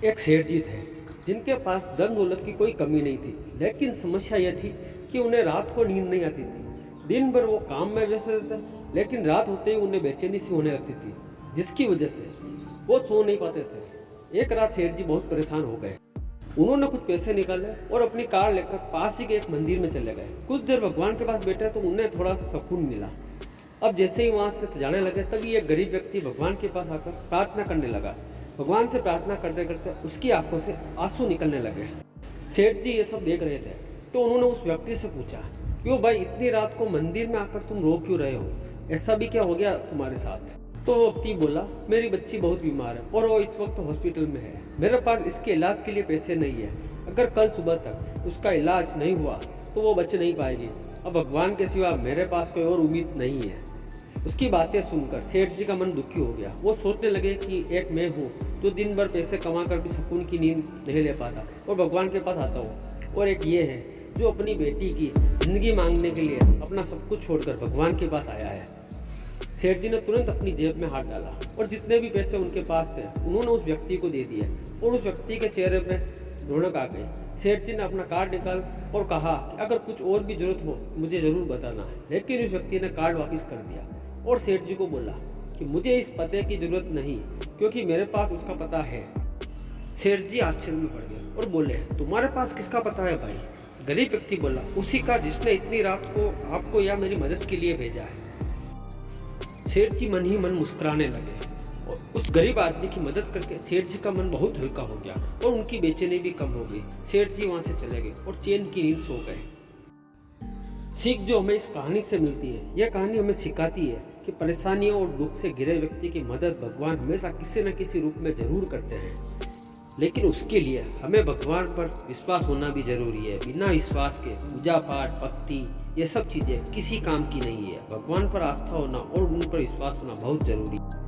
एक सेठ जी थे जिनके पास धन दौलत की कोई कमी नहीं थी, लेकिन समस्या यह थी कि उन्हें रात को नींद नहीं आती थी। दिन भर वो काम में व्यस्त रहते, लेकिन रात होते ही उन्हें बेचैनी सी होने लगती थी, जिसकी वजह से वो सो नहीं पाते थे। एक रात सेठ जी बहुत परेशान हो गए। उन्होंने कुछ पैसे निकाले और अपनी कार लेकर पास ही के एक मंदिर में चले गए। कुछ देर भगवान के पास बैठे तो उन्हें थोड़ा सुकून मिला। अब जैसे ही वहां से जाने लगे, तभी एक गरीब व्यक्ति भगवान के पास आकर प्रार्थना करने लगा। भगवान से प्रार्थना करते करते उसकी आंखों से आंसू निकलने लगे। सेठ जी ये सब देख रहे थे, तो उन्होंने उस व्यक्ति से पूछा, क्यों भाई, इतनी रात को मंदिर में आकर तुम रो क्यों रहे हो? ऐसा भी क्या हो गया तुम्हारे साथ? तो वो व्यक्ति बोला, मेरी बच्ची बहुत बीमार है और वो इस वक्त हॉस्पिटल में है। मेरे पास इसके इलाज के लिए पैसे नहीं है। अगर कल सुबह तक उसका इलाज नहीं हुआ तो वो बच नहीं पाएगी। अब भगवान के सिवा मेरे पास कोई और उम्मीद नहीं है। उसकी बातें सुनकर सेठ जी का मन दुखी हो गया। वो सोचने लगे कि एक मैं हूँ जो दिन भर पैसे कमा कर भी सुकून की नींद नहीं ले पाता और भगवान के पास आता हूँ, और एक ये है जो अपनी बेटी की जिंदगी मांगने के लिए अपना सब कुछ छोड़कर भगवान के पास आया है। सेठ जी ने तुरंत अपनी जेब में हाथ डाला और जितने भी पैसे उनके पास थे उन्होंने उस व्यक्ति को दे दिए, और उस व्यक्ति के चेहरे पर रौनक आ गई। सेठ जी ने अपना कार्ड निकाल और कहा कि अगर कुछ और भी जरूरत हो मुझे जरूर बताना। लेकिन उस व्यक्ति ने कार्ड वापस कर दिया और सेठ जी को बोला कि मुझे इस पते की जरूरत नहीं, क्योंकि मेरे पास उसका पता है। सेठ जी आश्चर्य में पड़ गए और बोले, तुम्हारे पास किसका पता है भाई? गरीब व्यक्ति बोला, उसी का जिसने इतनी रात को आपको या मेरी मदद के लिए भेजा है। सेठ जी मन ही मन मुस्कुराने लगे और उस गरीब आदमी की मदद करके सेठ जी का मन बहुत हल्का हो गया और उनकी बेचैनी भी कम हो गई। सेठ जी वहां से चले गए और चैन की नींद सो गए। सीख जो हमें इस कहानी से मिलती है, यह कहानी हमें सिखाती है कि परेशानियों और दुख से घिरे व्यक्ति की मदद भगवान हमेशा किसी न किसी रूप में जरूर करते हैं, लेकिन उसके लिए हमें भगवान पर विश्वास होना भी जरूरी है। बिना विश्वास के पूजा पाठ, भक्ति, ये सब चीजें किसी काम की नहीं है। भगवान पर आस्था होना और उन पर विश्वास होना बहुत जरूरी है।